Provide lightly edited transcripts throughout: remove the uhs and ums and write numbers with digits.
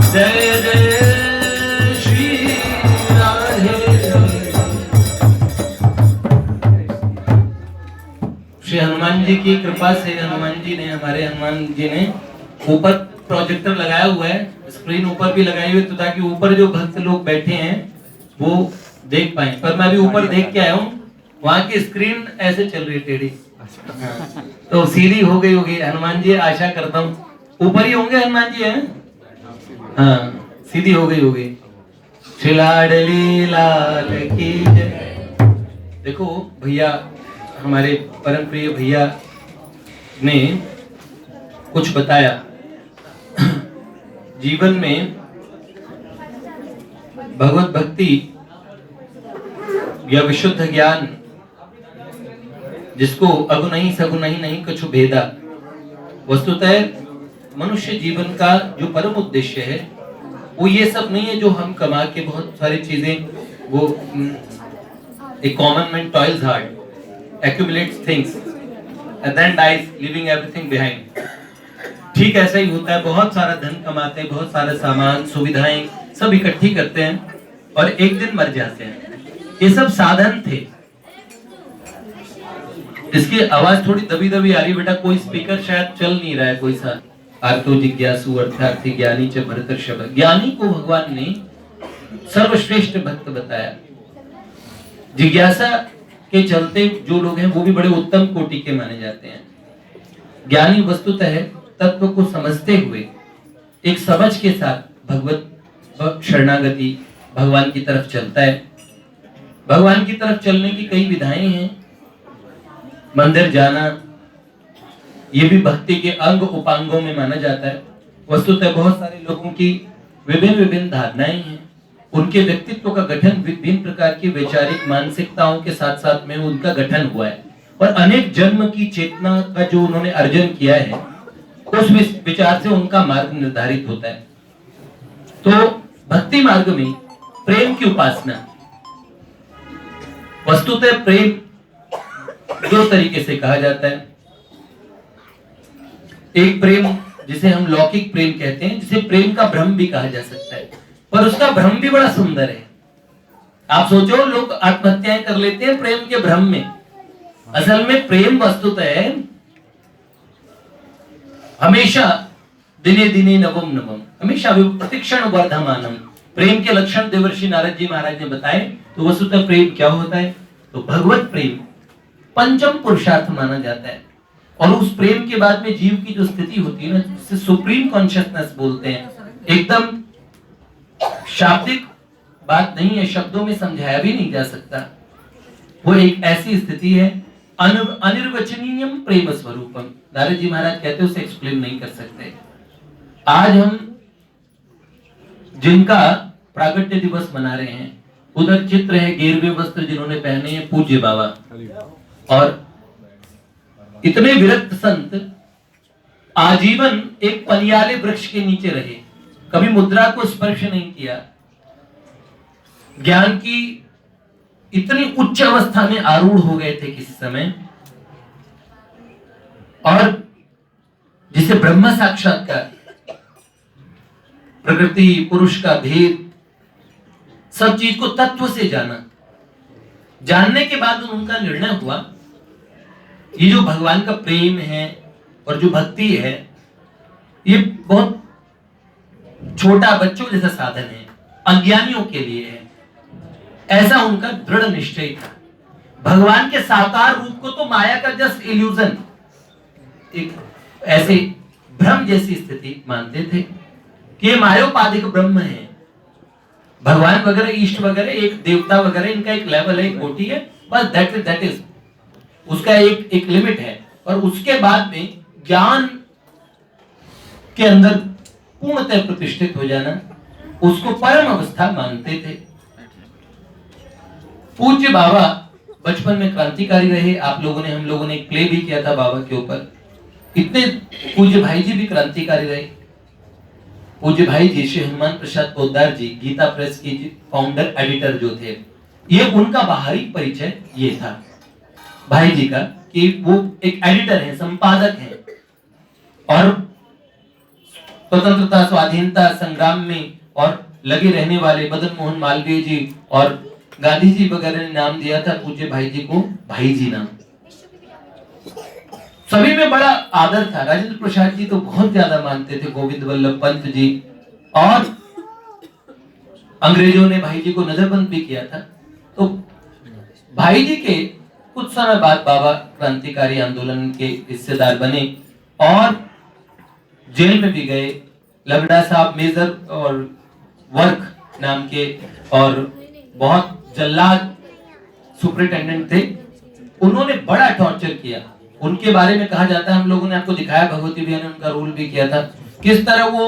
जय जय श्री राधे। श्री हनुमान जी की कृपा से हमारे हनुमान जी ने ऊपर प्रोजेक्टर लगाया हुआ है, स्क्रीन ऊपर भी लगाई हुई है, तो ताकि ऊपर जो भक्त लोग बैठे हैं वो देख पाए। पर मैं अभी ऊपर देख के आया हूँ, वहां की स्क्रीन ऐसे चल रही है टेढ़ी। तो सीधी हो गई होगी हनुमान जी, आशा करता हूँ ऊपर ही होंगे हनुमान जी, हैं? हाँ, सीधी हो गई होगी। श्री लाडली लाल की जय। देखो भैया, हमारे परम प्रिय भैया ने कुछ बताया। जीवन में भगवत भक्ति या विशुद्ध ज्ञान, जिसको अगुनहि सगुनहि नहीं कछु भेदा, वस्तुतः मनुष्य जीवन का जो परम उद्देश्य है वो ये सब नहीं है जो हम कमा के बहुत सारी चीजें, वो a common man toils hard, accumulates things and then dies leaving everything behind। ठीक ऐसा ही होता है, बहुत सारा धन कमाते हैं, बहुत सारे सामान सुविधाएं सब इकट्ठी करते हैं और एक दिन मर जाते हैं। ये सब साधन थे। इसकी आवाज थोड़ी दबी दबी आ रही बेटा, कोई स्पीकर शायद चल नहीं रहा है कोई सा। आर्तो जिज्ञासु अर्थार्थी ज्ञानी च भरतर्षभ। ज्ञानी को भगवान ने सर्वश्रेष्ठ भक्त बताया। जिज्ञासा के चलते जो लोग हैं वो भी बड़े उत्तम कोटि के माने जाते हैं। ज्ञानी वस्तुतः तत्व को समझते हुए एक समझ के साथ भगवत शरणागति, भगवान की तरफ चलता है। भगवान की तरफ चलने की कई विधाएं हैं। मंदिर जाना ये भी भक्ति के अंग उपांगों में माना जाता है। वस्तुतः बहुत सारे लोगों की विभिन्न विभिन्न धारणाएं हैं। उनके व्यक्तित्व का गठन विभिन्न प्रकार की वैचारिक मानसिकताओं के साथ साथ में उनका गठन हुआ है और अनेक जन्म की चेतना का जो उन्होंने अर्जन किया है उस विचार से उनका मार्ग निर्धारित होता है। तो भक्ति मार्ग में प्रेम की उपासना, वस्तुतः प्रेम दो तरीके से कहा जाता है। एक प्रेम जिसे हम लौकिक प्रेम कहते हैं, जिसे प्रेम का भ्रम भी कहा जा सकता है, पर उसका भ्रम भी बड़ा सुंदर है। आप सोचो, लोग आत्महत्याएं कर लेते हैं प्रेम के भ्रम में। असल में प्रेम वस्तुतः हमेशा दिने दिने नवम नवम, हमेशा प्रतिक्षण वर्धमानम। प्रेम के लक्षण देवर्षि नारद जी महाराज ने बताए। तो वस्तुतः प्रेम क्या होता है? तो भगवत प्रेम पंचम पुरुषार्थ माना जाता है। और उस प्रेम के बाद में जीव की जो स्थिति होती है ना, जिसे सुप्रीम कॉन्शियसनेस बोलते हैं, एकदम शाब्दिक बात नहीं है, शब्दों में समझाया भी नहीं जा सकता। वो एक ऐसी स्थिति है, अनिर्वचनीयम प्रेम स्वरूपम। नारद जी महाराज कहते हैं उसे एक्सप्लेन नहीं कर सकते। आज हम जिनका प्रागट्य दिवस मना रहे हैं, उधर चित्र है गेरुए वस्त्र जिन्होंने पहने हैं पूज्य बाबा, और इतने विरक्त संत आजीवन एक पनियाले वृक्ष के नीचे रहे, कभी मुद्रा को स्पर्श नहीं किया। ज्ञान की इतनी उच्च अवस्था में आरूढ़ हो गए थे किसी समय, और जिसे ब्रह्म साक्षात्कार, प्रकृति पुरुष का भेद, सब चीज को तत्व से जाना। जानने के बाद उनका निर्णय हुआ, ये जो भगवान का प्रेम है और जो भक्ति है, ये बहुत छोटा बच्चों जैसा साधन है, अज्ञानियों के लिए है। ऐसा उनका दृढ़ निश्चय था। भगवान के साकार रूप को तो माया का जस्ट इल्यूजन, एक ऐसे भ्रम जैसी स्थिति मानते थे कि ये मायोपाधिक ब्रह्म है। भगवान वगैरह, इष्ट वगैरह, एक देवता वगैरह, इनका एक लेवल है, एक कोटि है, बस दैट इज उसका एक लिमिट है। और उसके बाद में ज्ञान के अंदर पूर्णतः प्रतिष्ठित हो जाना, उसको परम अवस्था मानते थे। पूज्य बाबा बचपन में क्रांतिकारी रहे। आप लोगों ने, हम लोगों ने एक प्ले भी किया था बाबा के ऊपर। इतने पूज्य भाई जी भी क्रांतिकारी रहे। पूज्य भाई जी श्री हनुमान प्रसाद पोद्दार जी, गीता प्रेस की फाउंडर एडिटर जो थे, ये उनका बाहरी परिचय ये था भाई जी का, कि वो एक एडिटर है, संपादक है, और स्वतंत्रता स्वाधीनता संग्राम में और लगे रहने वाले मदन मोहन मालवीय जी और गांधी जी वगैरह ने नाम दिया था पूज्य भाई जी को भाई जी नाम। सभी में बड़ा आदर था। राजेंद्र प्रसाद जी तो बहुत ज्यादा मानते थे गोविंद वल्लभ पंत जी, और अंग्रेजों ने भाई जी को नजरबंद भी किया था। तो भाई जी के कुछ समय बाद बाबा क्रांतिकारी आंदोलन के हिस्सेदार बने और जेल में भी गए। लगड़ा साहब मेजर और वर्क नाम के और बहुत जल्लाद सुपरिटेंडेंट थे, उन्होंने बड़ा टॉर्चर किया। उनके बारे में कहा जाता है, हम लोगों ने आपको दिखाया, भगवती भैया ने उनका रोल भी किया था, किस तरह वो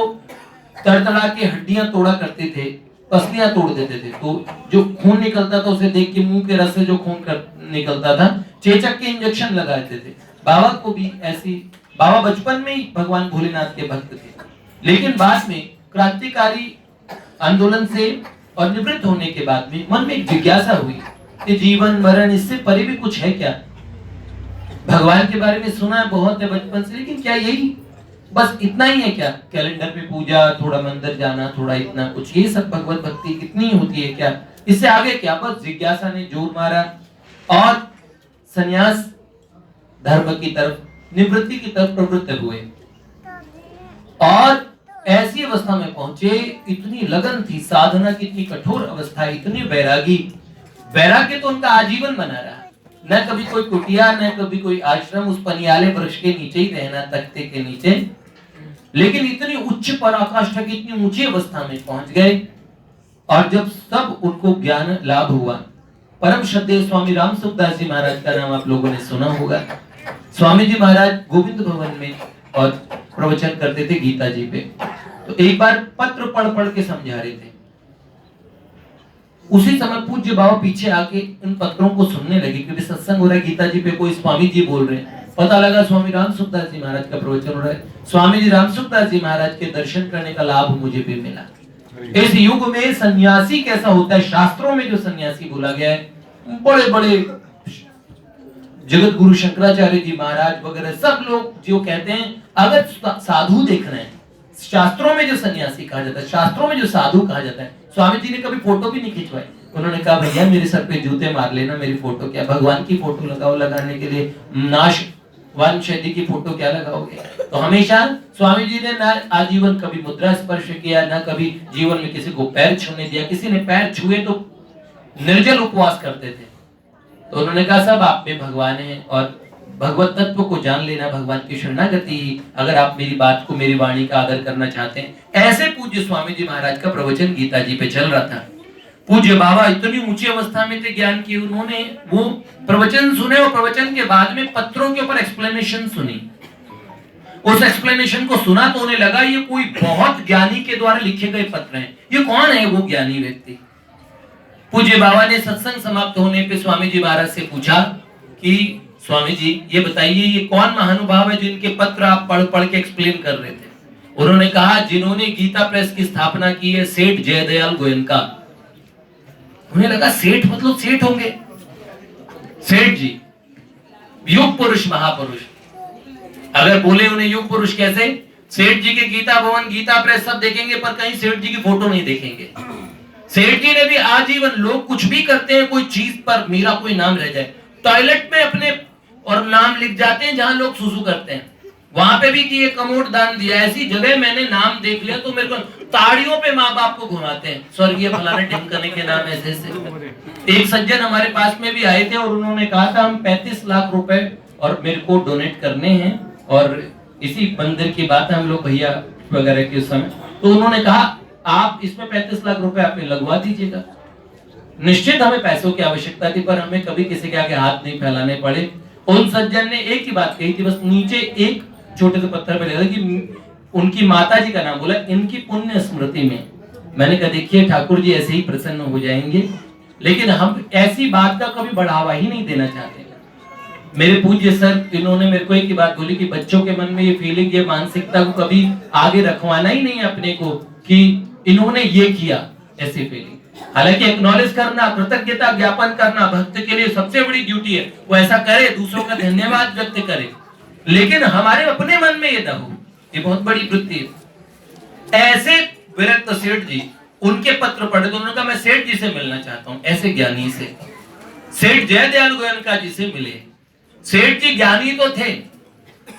तड़तड़ा के हड्डियां तोड़ा करते थे, पसलियां तोड़ देते थे, तो जो खून निकलता था उसे देख के मुंह के रस से जो खून निकलता था, चेचक के इंजेक्शन लगाते थे। बाबा को भी ऐसी, बाबा बचपन में ही भगवान भोलेनाथ के भक्त थे, लेकिन बाद में क्रांतिकारी आंदोलन से और निवृत्त होने के बाद में मन में एक जिज्ञासा हुई कि जीवन मरण इससे परे भी कुछ है क्या। भगवान के बारे में सुना है बहुत है बचपन से, लेकिन क्या यही बस इतना ही है क्या? कैलेंडर में पूजा, थोड़ा मंदिर जाना, थोड़ा इतना कुछ, ये सब भगवत भक्ति कितनी होती है क्या? इससे आगे क्या? बस जिज्ञासा ने जोर मारा और संन्यास धर्म की तरफ, निवृत्ति की तरफ प्रवृत्त हुए और ऐसी अवस्था में पहुंचे, इतनी लगन थी, साधना की इतनी कठोर अवस्था, इतनी वैरागी, वैराग्य तो उनका आजीवन बना रहा, न कभी कोई कुटिया, न कभी कोई आश्रम, उस पनियाले वृक्ष के नीचे ही रहना, तख्ते के नीचे, लेकिन इतनी उच्च पराकाष्ठा की इतनी ऊंची अवस्था में पहुंच गए। और जब सब उनको ज्ञान लाभ हुआ, परम श्रद्धेय स्वामी राम सुखदास जी महाराज का नाम आप लोगों ने सुना होगा। स्वामी जी महाराज गोविंद भवन में और प्रवचन करते थे गीता जी पे, तो एक बार पत्र पढ़ पढ़ के समझा रहे थे। उसी समय पूज्य बाबा पीछे आके उन पत्रों को सुनने लगे, क्योंकि सत्संग हो रहा है गीता जी पे, कोई स्वामी जी बोल रहे हैं। पता लगा स्वामी राम सुखदास जी महाराज का प्रवचन हो रहा है। स्वामी जी राम सुखदास जी महाराज के दर्शन करने का लाभ मुझे भी मिला। इस युग में सन्यासी कैसा होता है, शास्त्रों में जो सन्यासी बोला गया है, बड़े बड़े जगत गुरु शंकराचार्य जी महाराज वगैरह सब लोग जो कहते हैं, अगर साधु देखना है, शास्त्रों में जो सन्यासी कहा जाता है, शास्त्रों में जो साधु कहा जाता है, स्वामी जी ने कभी फोटो भी नहीं खिंचवाई। उन्होंने कहा भैया मेरे सर पे जूते मार लेना, मेरी फोटो क्या, भगवान की फोटो लगाओ, लगाने के लिए नाश वन शैली की फोटो क्या लगाओगे। तो हमेशा स्वामी जी ने ना आजीवन कभी मुद्रा स्पर्श किया, ना कभी जीवन में किसी को पैर छूने दिया। किसी ने पैर छुए तो निर्जल उपवास करते थे। तो उन्होंने कहा सब आप में भगवान है और भगवत तत्व को जान लेना, भगवान की शरणागति, अगर आप मेरी बात को, मेरी वाणी का आदर करना चाहते हैं। ऐसे पूज्य स्वामी जी महाराज का प्रवचन गीता जी पे चल रहा था। पूज्य बाबा इतनी ऊंची अवस्था में थे ज्ञान की, उन्होंने वो प्रवचन सुने और प्रवचन के बाद में पत्रों के ऊपर एक्सप्लेनेशन सुनी। उस एक्सप्लेनेशन को सुना तो उन्हें लगा ये कोई बहुत ज्ञानी के द्वारा लिखे गए पत्र हैं, ये कौन है वो ज्ञानी व्यक्ति। पूज्य बाबा ने सत्संग समाप्त होने पे स्वामी जी महाराज से पूछा कि स्वामी जी ये बताइए ये कौन महानुभाव है जिनके पत्र आप पढ़ पढ़ के एक्सप्लेन कर रहे थे। उन्होंने कहा जिन्होंने गीता प्रेस की स्थापना की है, सेठ जयदयाल गोयनका। उन्हें लगा सेठ मतलब सेठ होंगे, सेठ जी युग पुरुष महापुरुष। अगर बोले उन्हें युग पुरुष कैसे, सेठ जी के गीता भवन, गीता प्रेस सब देखेंगे पर कहीं सेठ जी की फोटो नहीं देखेंगे। सेठ जी ने भी आजीवन, लोग कुछ भी करते हैं कोई चीज पर मेरा कोई नाम रह जाए, टॉयलेट में अपने और नाम लिख जाते हैं जहां लोग सुसु करते हैं, वहां पे भी कि ये कमोड दान दिया, ऐसी जगह मैंने नाम देख लिया तो मेरे को ताड़ियों पे माँ बाप को घुमाते हैं, स्वर्गीय फलाने ढिमकने के नाम ऐसे ऐसे। एक सज्जन हमारे पास में भी आए थे और उन्होंने कहा था हम 35 लाख रुपए और मेरे को डोनेट करने हैं, और इसी मंदिर की बात है हम लोग भैया वगैरह के समय, तो उन्होंने कहा आप इसमें 35 लाख रुपए आपने लगवा दीजिएगा। निश्चित हमें पैसों की आवश्यकता थी पर हमें कभी किसी के आगे हाथ नहीं फैलाने पड़े। उन सज्जन ने एक ही बात कही थी, बस नीचे एक छोटे से पत्थर पे लिखा कि उनकी माता जी का नाम बोला, इनकी पुण्य स्मृति में। मैंने कहा देखिए ठाकुर जी ऐसे ही प्रसन्न हो जाएंगे, लेकिन हम ऐसी बात का कभी बढ़ावा ही नहीं देना चाहते। मेरे पूज्य सर इन्होंने मेरे को एक ही बात बोली कि बच्चों के मन में ये फीलिंग, ये मानसिकता को कभी आगे रखवाना ही नहीं अपने को कि इन्होंने ये किया, ऐसी फीलिंग। हालांकि एक्नॉलेज करना, कृतज्ञता ज्ञापन करना भक्त के लिए सबसे बड़ी ड्यूटी है, वो ऐसा करे, दूसरों का धन्यवाद व्यक्त करे, लेकिन हमारे अपने मन में ये ना हो, ये बहुत बड़ी वृत्ति है। ऐसे विरक्त सेठ जी उनके पत्र पढ़े तो उन्होंने कहा मैं सेठ जी से मिलना चाहता हूं, ऐसे ज्ञानी से। सेठ जयदयाल गोयनका जी से मिले। सेठ जी ज्ञानी तो थे,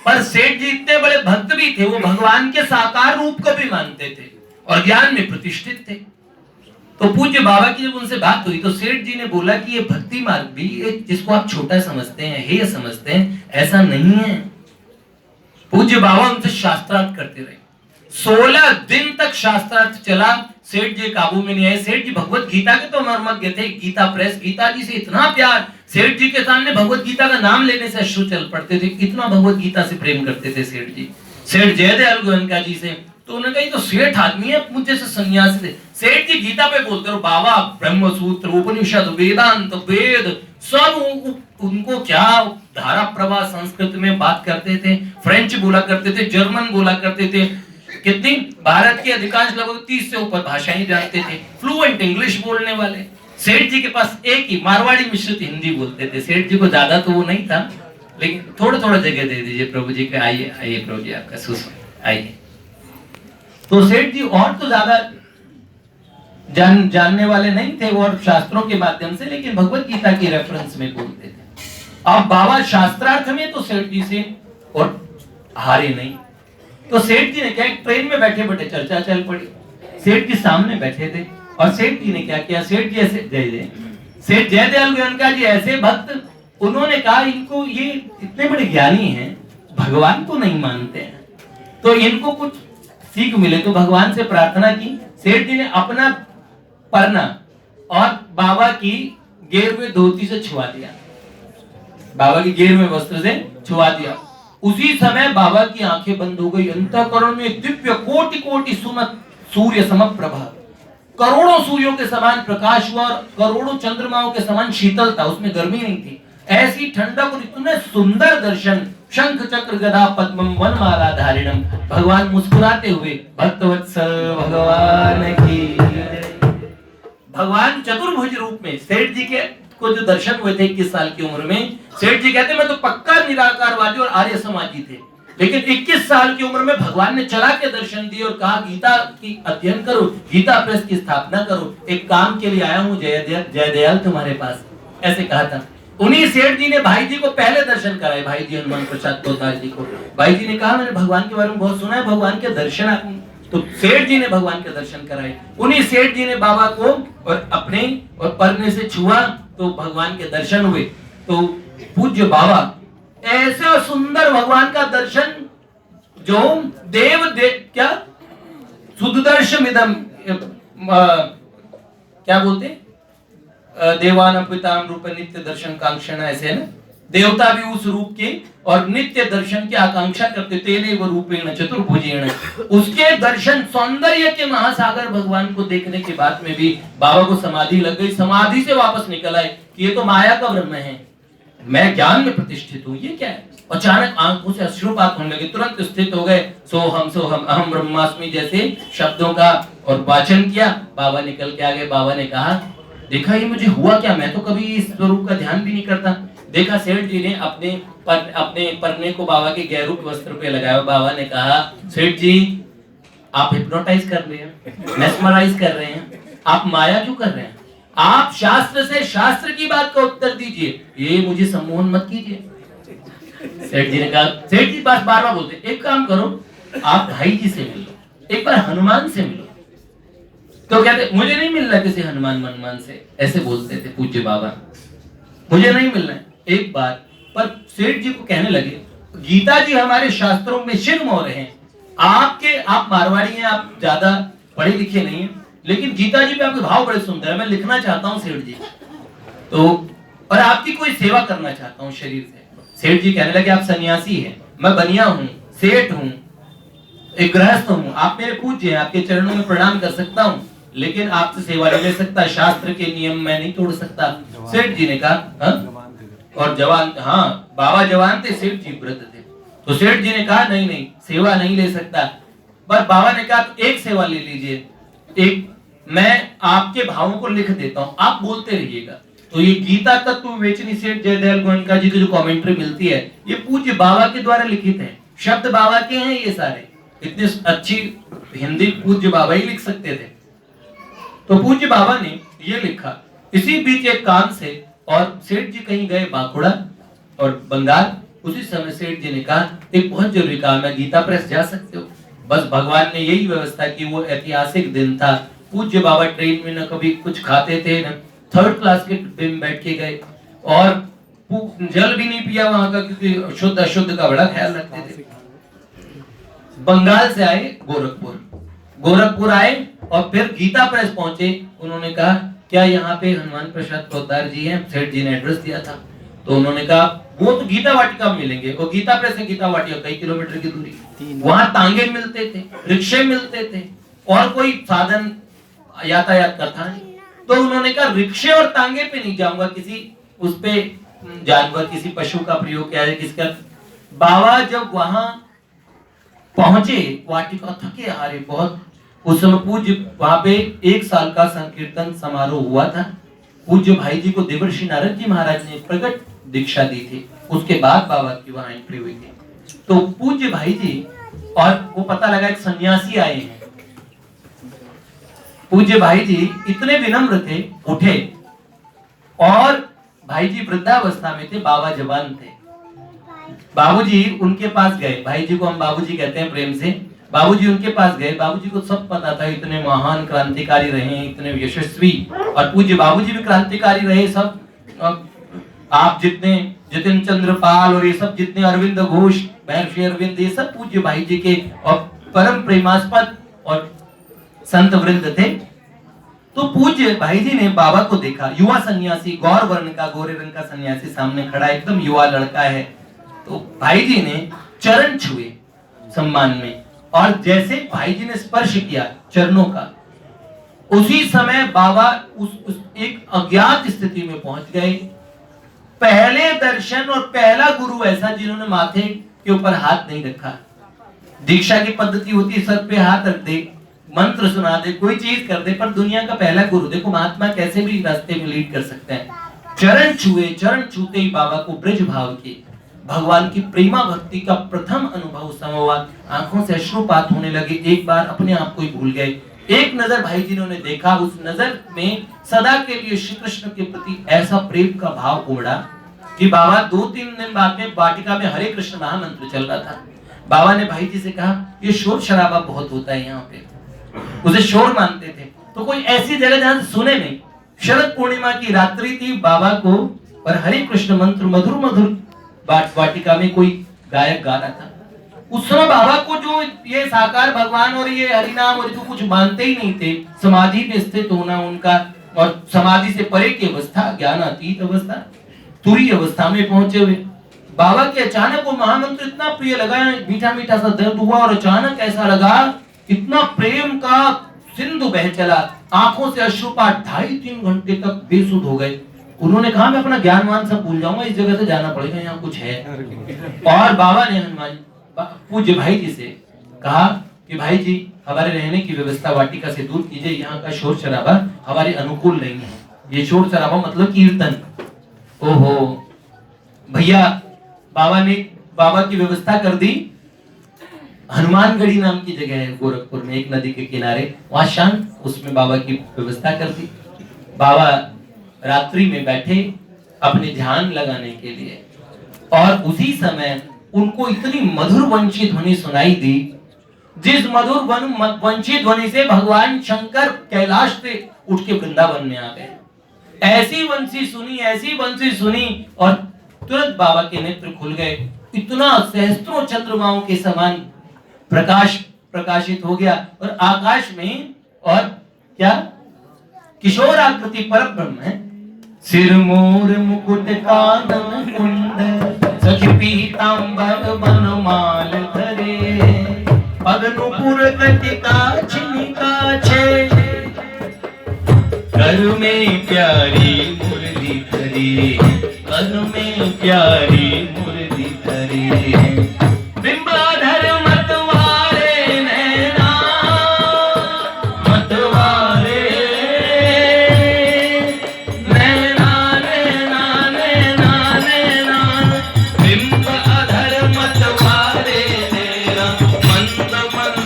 पर सेठ जी इतने बड़े भक्त भी थे, वो भगवान के साकार रूप को भी मानते थे और ज्ञान में प्रतिष्ठित थे। तो पूज्य बाबा की जब उनसे बात हुई तो सेठ जी ने बोला कि ये भक्ति मार्ग भी जिसको आप छोटा समझते हैं, हे समझते हैं, ऐसा नहीं है। पूज्य बाबा उनसे शास्त्रार्थ करते रहे। 16 दिन तक शास्त्रार्थ चला, सेठ जी काबू में नहीं आए। सेठ जी भगवत गीता के तो मर्मज्ञ थे, गीता प्रेस, गीता जी से इतना प्यार, सेठ जी के सामने भगवत गीता का नाम लेने से अश्रु चल पड़ते थे, इतना भगवत गीता से प्रेम करते थे सेठ जी। सेठ जयदयाल गोयनका जी से तो उन्होंने कहा तो सेठ आदमी है, मुझे से सन्यासी थे। सेठ जी गीता पे बोलते रहो, बाबा ब्रह्म सूत्र, उपनिषद, वेदांत, वेद सब उनको क्या धारा प्रवाह संस्कृत में बात करते थे, फ्रेंच बोला करते थे, जर्मन बोला करते थे, कितनी भारत के अधिकांश लगभग 30 से ऊपर भाषाएं जानते थे, फ्लुएंट इंग्लिश बोलने वाले। सेठ जी के पास एक ही मारवाड़ी मिश्रित हिंदी बोलते थे। सेठ जी को ज्यादा तो वो नहीं था, लेकिन थोड़ा थोड़ा जगह दे दीजिए प्रभु जी के, आइए आइए प्रभु जी आपका सुस्वागत, आइए। तो सेठ जी और तो ज्यादा जानने वाले नहीं थे और शास्त्रों के माध्यम से, लेकिन भगवत गीता की रेफरेंस में बोलते थे। अब बाबा शास्त्रार्थ में तो सेठ जी से और हारे नहीं। तो सेठ जी ने क्या, ट्रेन में बैठे बैठे चर्चा चल पड़ी। सेठ जी सामने बैठे थे और सेठ जी ने क्या किया, सेठ जी ऐसे सेठ जयदयाल गोयनका जी ऐसे भक्त, उन्होंने कहा इनको ये इतने बड़े ज्ञानी हैं, भगवान को नहीं मानते हैं, तो इनको कुछ सीख मिले। तो भगवान से प्रार्थना की। सेठ जी ने अपना परना और बाबा की गेरुए धोती से छुआ दिया, बाबा की गेरुए वस्त्र से छुआ दिया। उसी समय बाबा की आंखें बंद हो गई। अंतःकरण में दिव्य कोटि कोटि सुमत सूर्य समप्रभा, करोड़ों सूर्यों के समान प्रकाश हुआ और करोड़ों चंद्रमाओं के समान शीतल था, उसमें गर्मी नहीं थी। ऐसी ठंडक और इतने सुंदर दर्शन, शंख चक्र गदा पद्मम वनमाला धारिणम, भगवान मुस्कुराते हुए, भक्तवत्सल भगवान की। भगवान चतुर्भुज रूप में सेठ जी के को जो दर्शन हुए थे 21 साल की उम्र में, सेठ जी कहते मैं तो पक्का निराकारवादी और आर्य समाजी थे, लेकिन 21 साल की उम्र में भगवान ने चला के दर्शन दिए और कहा गीता की अध्ययन करो, गीता प्रेस की स्थापना करो, एक काम के लिए आया हूँ जयदयाल तुम्हारे पास, ऐसे कहा था। उन्हीं सेठ जी ने भाई जी को पहले दर्शन कराए, भाई जी हनुमान प्रसाद पोद्दार जी को। भाई जी ने कहा मैंने भगवान के बारे में बहुत सुना है, भगवान के दर्शन, तो सेठ जी ने भगवान के दर्शन कराए। उन्हीं सेठ जी ने बाबा को और अपने और परने से छुआ तो भगवान के दर्शन हुए। तो पूज्य बाबा ऐसा सुंदर भगवान का दर्शन जो क्या सुदर्शमिदम क्या बोलते देवान पिताम रूप नित्य दर्शन कांक्षण, ऐसे है ना, देवता भी उस रूप के और नित्य दर्शन की आकांक्षा करते, तेने वो रूपेण चतुर्भुजेण। उसके दर्शन सौंदर्य के महासागर भगवान को देखने के बाद में भी बाबा को समाधि लग गई। समाधि से वापस निकल आए कि ये तो माया का ब्रह्म है, मैं ज्ञान में प्रतिष्ठित हूँ, ये क्या है। अचानक आंखों से अश्रुपात होने लगे, तुरंत स्थित हो गए। सोहम अहम ब्रह्मास्मि जैसे शब्दों का और वाचन किया। बाबा निकल के आ गए। बाबा ने कहा देखा ये मुझे हुआ क्या, मैं तो कभी इस स्वरूप का ध्यान भी नहीं करता। देखा सेठ जी ने अपने परने को बाबा के गैरू के वस्त्र पे लगाया। बाबा ने कहा सेठ जी आप हिप्नोटाइज कर रहे हैं, मेस्मराइज कर रहे हैं, आप माया क्यों कर रहे हैं, आप शास्त्र से शास्त्र की बात का उत्तर दीजिए, ये मुझे सम्मोहन मत कीजिए। सेठ जी ने कहा, सेठ जी बार बार बोलते एक काम करो आप भाई जी से मिलो, एक बार हनुमान से मिलो। तो कहते मुझे नहीं मिलना किसी हनुमान से, ऐसे बोलते थे पूज्य बाबा, मुझे नहीं मिलना है एक बार। पर सेठ जी को कहने लगे गीता जी हमारे शास्त्रों में शिव मौर्य हैं, आप मारवाड़ी हैं, आप ज्यादा पढ़े लिखे नहीं हैं, लेकिन गीता जी पे आपके भाव बड़े सुंदर है, मैं लिखना चाहता हूँ सेठ जी, तो और आपकी कोई सेवा करना चाहता हूँ शरीर से। सेठ जी कहने लगे आप सन्यासी हैं, मैं बनिया हूँ, सेठ हूँ, एक गृहस्थ हूँ, आप मेरे पूज्य हैं, आपके चरणों में प्रणाम कर सकता हूँ, लेकिन आपसे सेवा नहीं ले सकता, शास्त्र के नियम मैं नहीं तोड़ सकता। सेठ जी ने कहा और जवान, हाँ बाबा जवान थे, सेठ जी वृद्ध थे। तो सेठ जी ने कहा नहीं सेवा नहीं ले सकता। पर बाबा ने कहा तो एक सेवा ले लीजिए, एक मैं आपके भावों को लिख देता हूँ, आप बोलते रहिएगा। तो ये गीता तत्व विवेचनी सेठ जयदयाल गोयनका जी की जो कमेंट्री मिलती है, ये पूज्य बाबा के द्वारा लिखित है, शब्द बाबा के हैं ये सारे, इतनी अच्छी हिंदी पूज्य बाबा ही लिख सकते थे। तो पूज्य बाबा ने ये लिखा। इसी बीच एक काम से और सेठ जी कहीं गए बांकुड़ा और बंगाल। उसी समय सेठ जी ने कहा एक बहुत जरूरी काम है, गीता प्रेस जा सकते हो? बस भगवान ने यही व्यवस्था की। वो ऐतिहासिक दिन था। पूज्य बाबा ट्रेन में न कभी कुछ खाते थे, न थर्ड क्लास के डिब्बे में बैठ के गए और जल भी नहीं पिया वहां का, क्योंकि शुद्ध अशुद्ध का बड़ा ख्याल रखते थे। बंगाल से आए गोरखपुर आए और फिर गीता प्रेस पहुंचे। उन्होंने कहा क्या यहाँ पे हनुमान प्रसाद पोद्दार जी हैं? सेठ जी ने एड्रेस दिया था। तो उन्होंने कहा वो तो गीता वाटिका में मिलेंगे। और गीता प्रेस से गीता वाटिका कई किलोमीटर की दूरी। वहां तांगे मिलते थे, रिक्शे मिलते थे और कोई साधन यातायात का था नहीं। तो उन्होंने कहा रिक्शे और तांगे पे नहीं जाऊंगा, किसी उस पे जानवर, किसी पशु का प्रयोग किया जाए, किसका। बाबा जब वहां पहुंचे वाटिका, थके हारे बहुत। उस समय पूज्य वहां पे 1 साल का संकीर्तन समारोह हुआ था। पूज्य भाई जी को देवर्षि नारद जी महाराज ने प्रकट दीक्षा दी थी। उसके बाद बाबा की वहां एंट्री हुई थी। तो पूज्य भाई जी और वो पता लगा एक सन्यासी आए हैं। पूज्य भाई जी इतने विनम्र थे, उठे और भाई जी वृद्धावस्था में थे, बाबा जवान थे। बाबूजी उनके पास गए। भाई जी को हम बाबूजी कहते हैं प्रेम से। बाबूजी उनके पास गए। बाबूजी को सब पता था, इतने महान क्रांतिकारी रहे, इतने यशस्वी, और पूज्य बाबूजी भी क्रांतिकारी रहे। सब आप जितने जतिन चंद्र पाल और ये सब जितने अरविंद घोष, महर्षि अरविंद, ये सब पूज्य भाई जी के और परम प्रेमास्पद और संत वृंद थे। तो पूज्य भाई जी ने बाबा को देखा। युवा सन्यासी, गौर वर्ण का, गोरे रंग का सन्यासी सामने खड़ा, एकदम युवा लड़का है। तो भाई जी ने चरण छुए सम्मान में, और जैसे भाई जी ने स्पर्श किया चरणों का, उसी समय बाबा उस एक अज्ञात स्थिति में पहुंच गए। पहले दर्शन और पहला गुरु ऐसा जिन्होंने माथे के ऊपर हाथ नहीं रखा। दीक्षा की पद्धति होती है सर पे हाथ रख दे, मंत्र सुना दे, कोई चीज कर दे, पर दुनिया का पहला गुरु देखो महात्मा कैसे भी रास्ते में लीड कर सकते हैं। चरण छुए, चरण छूते ही बाबा को ब्रज भाव के भगवान की प्रेमा भक्ति का प्रथम अनुभव समवा, आंखों से अश्रुपात होने लगे। एक बार अपने आप को ही भूल गए। एक नजर भाई जी ने देखा, उस नजर में सदा के लिए श्री कृष्ण के प्रति ऐसा प्रेम का भाव उमड़ा कि बाबा 2-3 दिन बाद में वाटिका में हरे कृष्ण महामंत्र चल रहा था। बाबा ने भाई जी से कहा ये शोर शराबा बहुत होता है यहाँ पे। उसे शोर मानते थे, तो कोई ऐसी जगह जहां से सुने नहीं। शरद पूर्णिमा की रात्रि थी, बाबा को और हरे कृष्ण मंत्र मधुर मधुर वाटिका में कोई गायक गा रहा था। उस समय बाबा को जो ये साकार भगवान और ये हरिनाम और जो कुछ मानते ही नहीं थे, समाधि में स्थित होना उनका, और समाधि से परे की अवस्था, ज्ञानातीत अवस्था, तुरी अवस्था में पहुंचे हुए बाबा के अचानक वो महामंत्र इतना प्रिय लगा, मीठा मीठा सा दर्द हुआ और अचानक ऐसा लगा इतना प्रेम का सिंधु बह चला। आंखों से अश्रुपात 2.5-3 घंटे तक बेसुध हो गए। उन्होंने कहा मैं अपना ज्ञानवान सब भूल जाऊंगा, इस जगह से जाना पड़ेगा, यहाँ कुछ है। और बाबा ने हनुमान पूज्य भाई जी से कहा कि भाई जी हमारे रहने की व्यवस्था वाटिका से दूर कीजिए, यहाँ का शोर शराबा हमारे अनुकूल नहीं है। ये शोर शराबा मतलब कीर्तन। ओहो भैया, बाबा की व्यवस्था कर दी। हनुमानगढ़ी नाम की जगह है गोरखपुर में, एक नदी के किनारे, वहां शांत, उसमें बाबा की व्यवस्था कर दी। बाबा रात्रि में बैठे अपने ध्यान लगाने के लिए, और उसी समय उनको इतनी मधुर वंशी ध्वनि सुनाई दी, जिस मधुर वंशी ध्वनि से भगवान शंकर कैलाश से उठ के वृंदावन में आ गए। ऐसी वंशी सुनी और तुरंत बाबा के नेत्र खुल गए। इतना सहस्त्रों चंद्रमाओं के समान प्रकाश प्रकाशित हो गया, और आकाश में और क्या किशोर आकृति पर ब्रह्म है। सिर मोर मुकुट कानन कुंड सखी पीतांबर बनमाल धरे, पग नुपुर कटिका छिनिका छे, कर में प्यारी मुरली धरी, कर में प्यारी मुरली धरी। बिंबाधर मतवारे नैना, मतवारे नैना, नैना नैना नैना, बिंबाधर मतवारे नैना, मंद मंद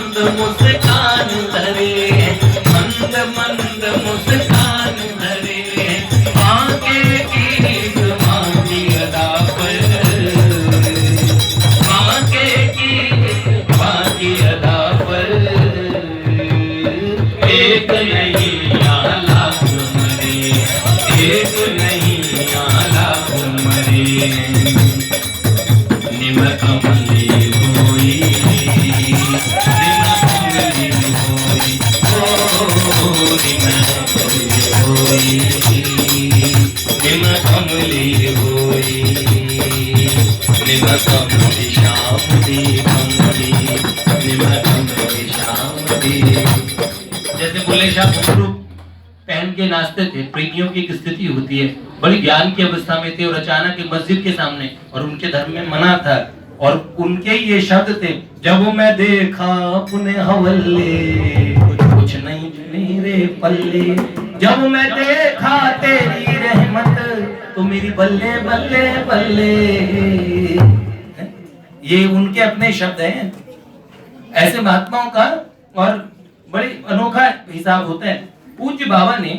एक नहीं आला तुम्हारी, एक नहीं आला तुम्हारी। निम कमली होई, निम कमली होई, ओ निम कमली होई, निम कमली होई, निम कमली श्याम दी कमली, निम कमली श्याम दी। जैसे बुल्ले शाह घुंघरू पहन के नाचते थे, प्रेमियों की एक स्थिति होती है, बड़ी ज्ञान की अवस्था में थे और अचानक एक मस्जिद के सामने, और उनके धर्म में मना था, और उनके ये शब्द थे, जब मैं देखा अपने हवल्ले कुछ नहीं मेरे पल्ले, जब मैं देखा तेरी रहमत तो मेरी बल्ले बल्ले बल्ले। ये उनके अपने शब्द हैं। ऐसे महात्माओं का और बड़ी अनोखा हिसाब होता है। पूज्य बाबा ने,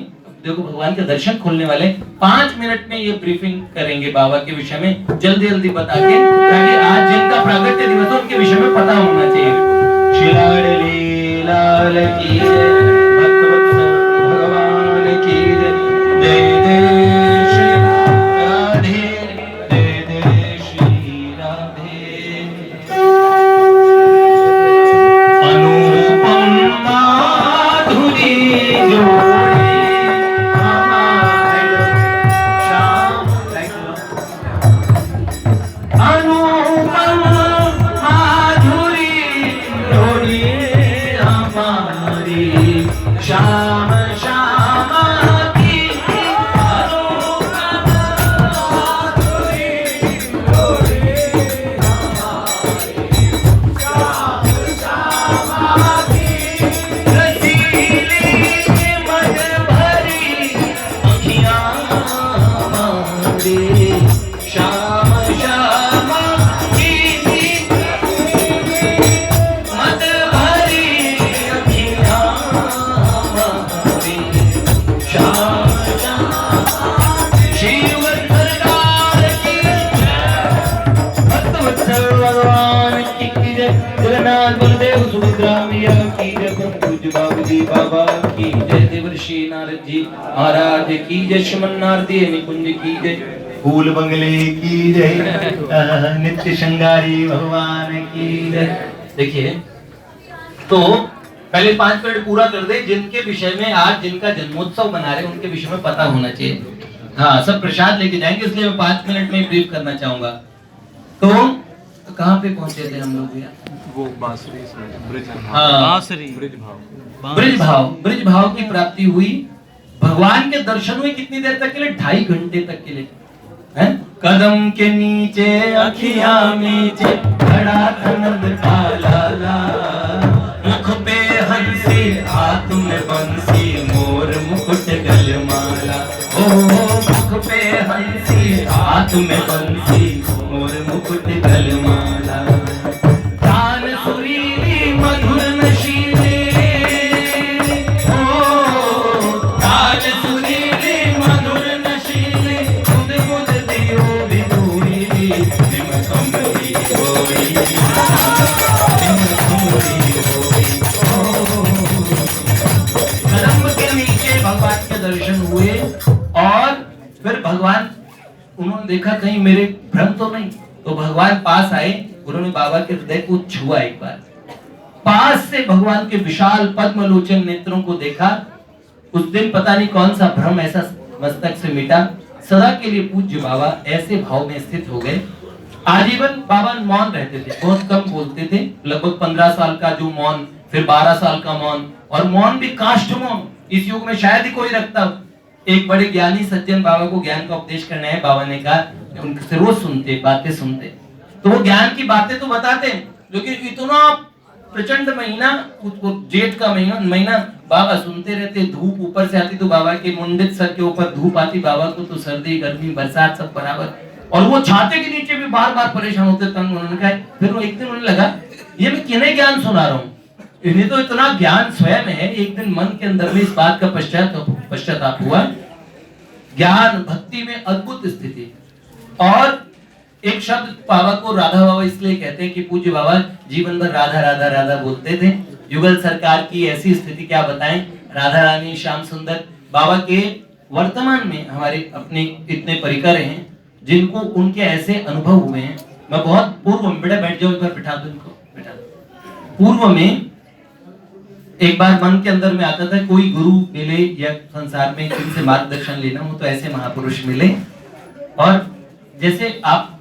देखो भगवान के दर्शन खोलने वाले 5 मिनट में ये ब्रीफिंग करेंगे बाबा के विषय में, जल्दी जल्दी बता के, ताकि आज जिनका प्रागट्य दिवस है उनके विषय में पता होना चाहिए। श्री लाडली लाल की जय, भक्तवत्सल भगवान की जय, जय जय श्री राधे, जय जय श्री राधे। अनुपम माधुरी जोड़ी हमारे श्याम, अनुपम माधुरी जोड़ी हमारी श्याम श्याम की, अनुपम माधुरी जोड़ी हमारी श्याम श्याम की, रसीली मद भरी अखियां हमारी श्याम श्याम की, मद भरी अखियां हमारी श्याम श्याम। शिव सरकार की जय, भक्तवत्सल भगवान की जय, जगन्नाथ बलदेव सुभद्रा मैया की जय, पूज्य बाबूजी बाबा की जय, देवर्षि नारद जी महाराज की जय, श्रीमन नारदीय निकुंज की जय, फूल बंगले की जय, नित्य श्रृंगारी भगवान की जय। देखिए, तो पहले 5 मिनट पूरा कर दे, जिनके विषय में आज जिनका जन्मोत्सव मना रहे उनके विषय में पता होना चाहिए। हाँ, सब प्रसाद लेके जाएंगे, इसलिए मैं 5 मिनट में ब्रीफ करना चाहूंगा। तो कहाँ पे पहुंचे थे हम लोग भैया? वो बांसुरी से ब्रिज भाव, हाँ, बांसुरी ब्रिज भाव, ब्रिज भाव की प्राप्ति हुई। भगवान के दर्शन हुए कितनी देर तक के लिए? 2.5 घंटे तक के लिए। हैं? कदम के नीचे अखियां नीचे खड़ा था नंद का लाला, मुख पे हंसी हाथ में बंसी मोर मुकुट गलमाला, ओ मुख पे हंसी हाथ में बंसी मोर मुकुट गलमाला, तान सुरीली मधुर नशीले, ओ तान सुरीली मधुर नशीले, खुद खुद दियो विदुरी, निम कमली होई, निम कमली होई, कदम के नीचे भगवान के दर्शन हुए, और फिर भगवान, उन्होंने देखा कहीं मेरे भ्रम तो नहीं, तो भगवान पास आए, उन्होंने बाबा के हृदय को छुआ एक बार, पास से भगवान के विशाल पद्मलोचन नेत्रों को देखा। उस दिन पता नहीं कौन सा भ्रम ऐसा मस्तक से मिटा, सदा के लिए पूज्य बाबा ऐसे भाव में स्थित हो गए। आजीवन बाबा मौन रहते थे, बहुत कम बोलते थे, लगभग 15 साल का जो मौन, फिर 12 साल का मौन, और मौन भी काष्ठ मौन, इस युग में शायद ही कोई रखता हो। एक बड़े ज्ञानी सज्जन बाबा को ज्ञान का उपदेश करना है, बाबा ने कहा उनसे रोज सुनते, बातें सुनते, तो वो ज्ञान की बातें तो बताते हैं, लेकिन इतना प्रचंड महीना, जेठ का महीना बाबा सुनते रहते, धूप ऊपर से आती तो बाबा के मुंडित सर के ऊपर धूप आती, बाबा को तो सर्दी गर्मी बरसात सब बराबर, और वो छाते के नीचे भी बार बार परेशान होते, तंग। उन्होंने कहा, फिर वो एक दिन उन्हें लगा ये मैं किन्हें ज्ञान सुना रहा हूँ, इन्हें तो इतना ज्ञान स्वयं है। एक दिन मन के अंदर में इस बात का पश्चाताप हुआ। ज्ञान भक्ति में अद्भुत स्थिति, और एक शब्द बाबा को राधा बाबा इसलिए कहते हैं कि पूज्य बाबा जीवन भर राधा राधा राधा बोलते थे। युगल सरकार की ऐसी स्थिति क्या बताएं, राधा रानी, श्याम सुंदर बाबा के वर्तमान में हमारे अपने इतने परिकर हैं जिनको उनके ऐसे अनुभव हुए हैं। मैं बहुत पूर्व में, बेटा बैठ जाओ, एक बार बिठा दो इनको, बिठा दो। पूर्व में एक बार मन के अंदर में आता था कोई गुरु मिले या संसार में किसी से मार्गदर्शन लेना हो तो ऐसे महापुरुष मिले। और जैसे आप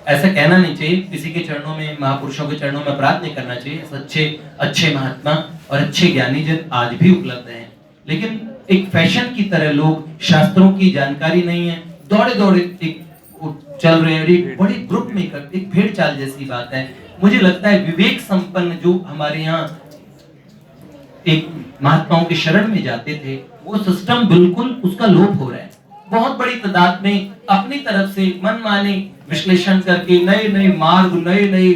ऐसा कहना नहीं चाहिए, किसी के चरणों में, महापुरुषों के चरणों में अपराध नहीं करना चाहिए। अच्छे अच्छे महात्मा और अच्छे ज्ञानी जन आज भी उपलब्ध हैं, लेकिन एक फैशन की तरह लोग, शास्त्रों की जानकारी नहीं है, दौड़े दौड़े एक चल रहे हैं, एक बड़े ग्रुप में एक भेड़ चाल जैसी बात है। मुझे लगता है विवेक संपन्न जो हमारे यहाँ एक महात्माओं के शरण में जाते थे, वो सिस्टम बिल्कुल उसका लोप हो रहा है। बहुत बड़ी तादाद में अपनी तरफ से मनमाने विश्लेषण करके नए नए मार्ग, नए नए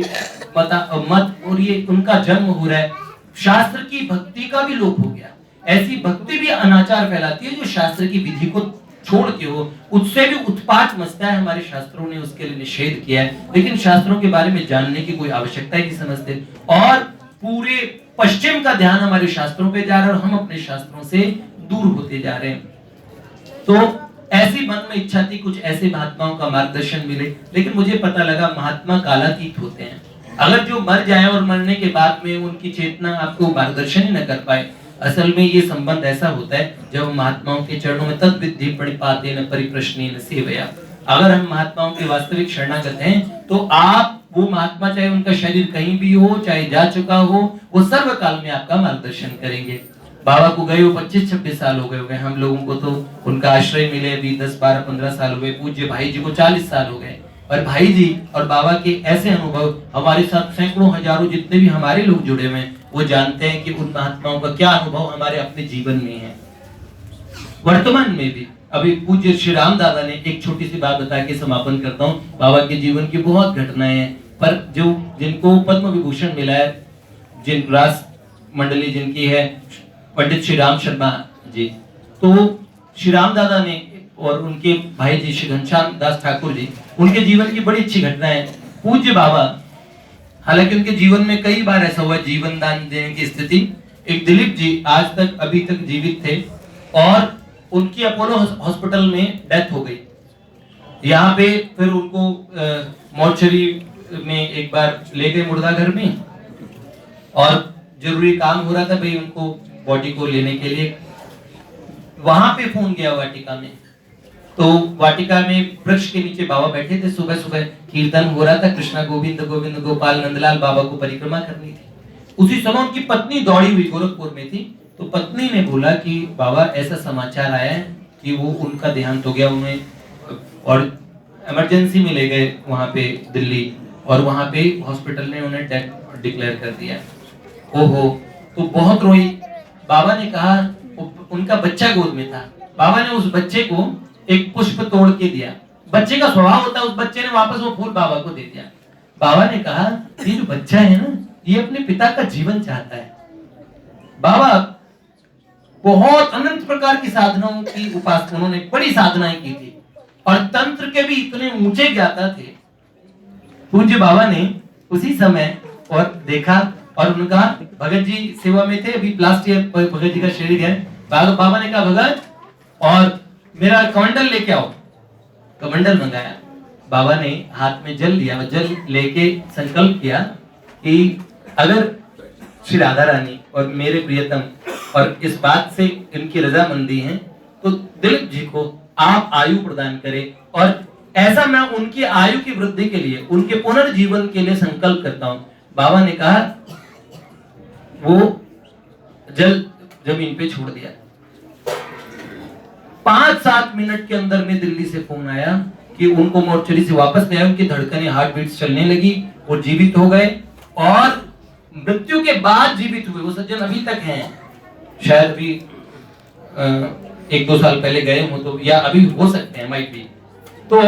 मत और ये उनका जन्म हो रहा है। शास्त्र की भक्ति का भी लोप हो गया। ऐसी भक्ति भी अनाचार फैलाती है जो शास्त्र की विधि को छोड़ के हो, उससे भी उत्पात मचता है। हमारे शास्त्रों ने उसके लिए निषेध किया है, लेकिन शास्त्रों के बारे में जानने की कोई आवश्यकता ही नहीं समझते। और पूरे पश्चिम का ध्यान हमारे शास्त्रों पे जा रहा है और हम अपने शास्त्रों से दूर होते जा रहे हैं। तो ऐसी मन में इच्छा थी कुछ ऐसे महात्माओं का मार्गदर्शन मिले, लेकिन मुझे पता लगा महात्मा कालातीत होते हैं। अगर जो मर जाए और मरने के बाद में उनकी चेतना आपको मार्गदर्शन ही न कर पाए, असल में ये संबंध ऐसा होता है जब महात्माओं के चरणों में तद्विद्धि प्रणिपाते न परिप्रश्ने न सेवया। अगर हम महात्माओं के वास्तविक शरणागत हैं तो आप वो महात्मा, चाहे उनका शरीर कहीं भी हो, चाहे जा चुका हो, वो सर्वकाल में आपका मार्गदर्शन करेंगे। बाबा को गए 25-26 साल हो गए। हम लोगों को तो उनका आश्रय मिले अभी 10-12-15 साल हो गए। पूज्य भाई जी को 40 साल हो गए। और भाई जी और बाबा के ऐसे अनुभव हमारे साथ सैकड़ों हजारों जितने भी हमारे लोग जुड़े हुए हैं वो जानते हैं कि उन महात्माओं का क्या अनुभव हमारे अपने जीवन में है। वर्तमान में भी अभी पूज्य श्री राम दादा ने एक छोटी सी बात बता के समापन करता हूँ। बाबा के जीवन की बहुत घटनाएं हैं, पर जो जिनको पद्म विभूषण मिला है, जिन रास मंडली जिनकी है पंडित श्री राम शर्मा जी, तो श्री राम दादा ने और उनके भाई जी श्री घनश्याम दास ठाकुर जी, उनके जीवन की बड़ी अच्छी घटना है। पूज्य बाबा, हालांकि उनके जीवन में कई बार ऐसा हुआ जीवन दान देने की स्थिति। एक दिलीप जी आज तक अभी तक जीवित थे और उनकी अपोलो हॉस्पिटल में डेथ हो गई। यहाँ पे फिर उनको मोर्चरी में एक बार ले गए मुर्दा घर में, और जरूरी काम हो रहा था भाई उनको बॉडी को लेने के लिए। वहां पे फोन गया वाटिका में, तो वाटिका में वृक्ष के नीचे बाबा बैठे थे। सुबह सुबह कीर्तन हो रहा था, कृष्णा गोविंद गोविंद गोपाल नंदलाल बाबा को परिक्रमा करनी थी। उसी समय उनकी पत्नी दौड़ी हुई, गोरखपुर में थी, तो पत्नी ने बोला कि बाबा ऐसा समाचार आया है कि वो उनका देहांत हो गया उन्हें, और इमरजेंसी में ले गए वहां पे दिल्ली, और वहां पे हॉस्पिटल ने उन्हें डेथ डिक्लेयर कर दिया। ओहो, तो बहुत रोई। बाबा ने कहा, उनका बच्चा गोद में था, बाबा ने उस बच्चे को एक पुष्प तोड़ के दिया। बच्चे का स्वभाव होता है, उस बच्चे ने वापस वो फूल बाबा को दे दिया। बाबा ने कहा ये जो बच्चा है ना, ये अपने पिता का जीवन चाहता है। बाबा बहुत अनंत प्रकार की साधनाओं की उपासना, उन्होंने बड़ी साधनाएं की थी और तंत्र के भी इतने ऊंचे ज्ञाता थे। पूज्य बाबा ने उसी समय और देखा, और उनका भगत जी सेवा में थे, अभी लास्ट ईयर भगत जी का शरीर है। बाबा ने कहा भगत और मेरा कमंडल लेके आओ। कमंडल मंगाया, बाबा ने हाथ में जल लिया, जल लेके संकल्प किया कि अगर श्री राधा रानी और मेरे प्रियतम और इस बात से इनकी रजामंदी है तो दिलीप जी को आप आयु प्रदान करें, और ऐसा मैं उनकी आयु की वृद्धि के लिए, उनके पुनर्जीवन के लिए संकल्प करता हूं। बाबा ने कहा, वो जल जमीन पे छोड़ दिया। 5-7 मिनट के अंदर में दिल्ली से फोन आया कि उनको मोर्चरी से वापस ले आए, उनकी धड़कनें, हार्ट बीट्स चलने लगी, वो जीवित हो गए, और मृत्यु के बाद जीवित हुए। वो सज्जन अभी तक हैं, शायद भी 1-2 साल पहले गए हो तो, या अभी हो सकते हैं, माइट भी। तो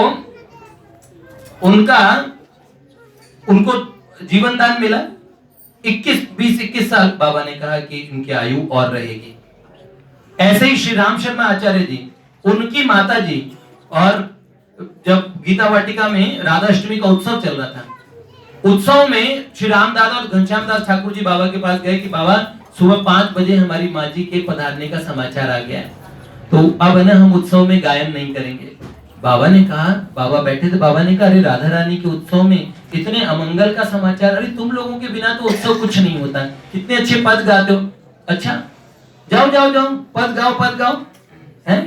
उनको जीवन दान मिला। 20-21 साल बाबा ने कहा कि इनकी आयु और रहेगी। ऐसे ही श्री राम शर्मा आचार्य जी, उनकी माता जी, और जब गीता वाटिका में राधा अष्टमी का उत्सव चल रहा था, उत्सव में श्री राम दादा और घनश्याम दास ठाकुर जी बाबा के पास गए कि बाबा सुबह 5 बजे हमारी माँ जी के पधारने का समाचार आ गया है, तो अब है ना हम उत्सव में गायन नहीं करेंगे। बाबा ने कहा, बाबा बैठे थे, बाबा ने कहा अरे राधा रानी के उत्सव में इतने अमंगल का समाचार, अरे तुम लोगों के बिना तो उत्सव कुछ नहीं होता, कितने अच्छे पद गाते हो, अच्छा जाओ जाओ जाओ पद गाओ हैं,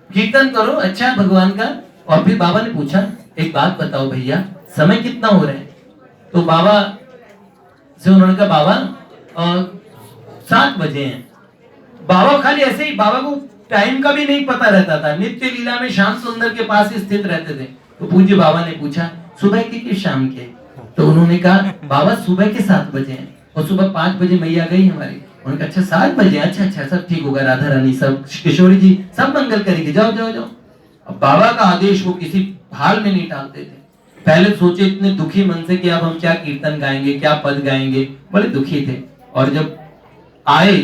कीर्तन करो अच्छा भगवान का। और फिर बाबा ने पूछा एक बात बताओ भैया समय कितना हो रहा है, तो बाबा से उन्होंने कहा बाबा 7 बजे हैं। बाबा खाली ऐसे ही, बाबा को टाइम का भी नहीं पता रहता था, नित्य लीला में श्याम सुंदर के पास ही स्थित रहते थे। तो पूज्य बाबा ने पूछा सुबह के कि शाम के, तो उन्होंने कहा बाबा सुबह के 7 बजे हैं और सुबह 5 बजे मैया गई हमारी। उन्होंने कहा अच्छा 7 बजे, अच्छा सब ठीक होगा, राधा रानी सब किशोरी जी सब मंगल करेगी, जाओ जाओ जाओ। अब बाबा का आदेश वो किसी हाल में नहीं टालते थे। पहले सोचे इतने दुखी मन से कि अब हम क्या कीर्तन गाएंगे, क्या पद गाएंगे, बड़े दुखी थे। और जब आए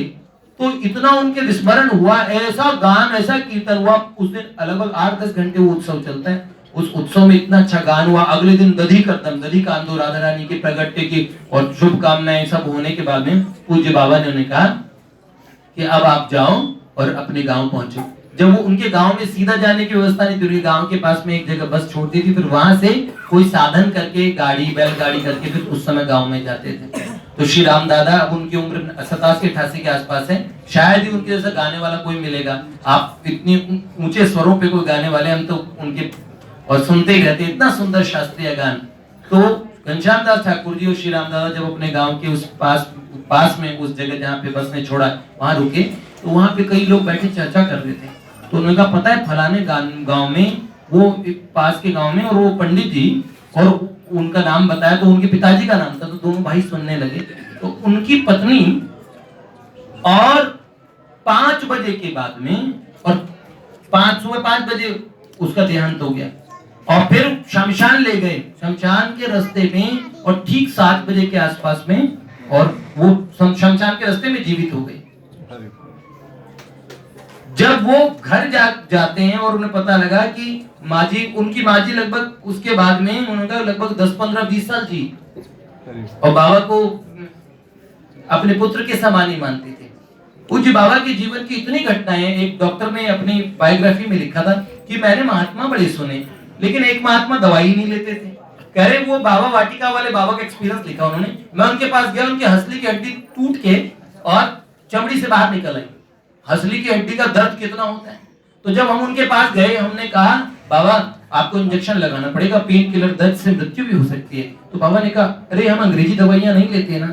तो इतना उनके विस्मरण हुआ, ऐसा गान ऐसा कीर्तन हुआ। उस दिन लगभग 8-10 घंटे वो उत्सव चलता है, उस उत्सव में इतना अच्छा गान हुआ। अगले दिन दधी कांदो राधा रानी के प्रगट्य की और शुभकामनाएं सब होने के बाद में पूज्य बाबा ने उन्हें कहा कि अब आप जाओ और अपने गांव पहुंचो। जब वो उनके गांव में सीधा जाने की व्यवस्था नहीं थी, उनके गांव के पास में एक जगह बस छोड़ती थी, फिर वहां से कोई साधन करके बैलगाड़ी करके फिर उस समय गांव में जाते थे। तो श्री राम दादा, अब उनकी उम्र 87-88 के आसपास है, शायद ही उनके जैसा गाने वाला कोई मिलेगा। आप इतनी ऊंचे स्वरों पे कोई गाने वाले, हम तो उनके और सुनते ही रहते, इतना सुंदर शास्त्रीय गान। तो घनश्याम दास ठाकुर जी और श्री राम दादा जब अपने गांव के उस पास में उस जगह जहाँ पे बस ने छोड़ा वहां रुके, तो वहां पे कई लोग बैठे चर्चा कर रहे थे। तो उन्होंने कहा पता है फलाने गांव में, वो पास के गांव में, और वो पंडित जी, और उनका नाम बताया तो उनके पिताजी का नाम था। तो दोनों भाई सुनने लगे। तो उनकी पत्नी और 5 बजे के बाद में, और सुबह 5 बजे उसका देहांत हो गया, और फिर शमशान ले गए, शमशान के रास्ते में, और ठीक 7 बजे के आसपास में, और वो शमशान के रास्ते में जीवित हो गई। जब वो घर जाते हैं और उन्हें पता लगा कि उनकी माँ जी लगभग उसके बाद में उन्होंने कहा लगभग 10-15-20 साल जी, और बाबा को अपने पुत्र के समान ही मानते थे। पूज्य बाबा के जीवन की इतनी घटनाएं, एक डॉक्टर ने अपनी बायोग्राफी में लिखा था कि मैंने महात्मा बड़े सुने, लेकिन एक महात्मा दवाई नहीं लेते थे। कह रहे वो बाबा वाटिका वाले बाबा का एक्सपीरियंस लिखा उन्होंने। मैं उनके पास गया, उनकी हंसली की हड्डी टूट के और चमड़ी से बाहर निकल आई। हंसली की हड्डी का दर्द कितना होता है। तो जब हम उनके पास गए, हमने कहा बाबा आपको इंजेक्शन लगाना पड़ेगा, पेन किलर, दर्द से मृत्यु भी हो सकती है। तो बाबा ने कहा अरे हम अंग्रेजी दवाइयां नहीं लेते ना,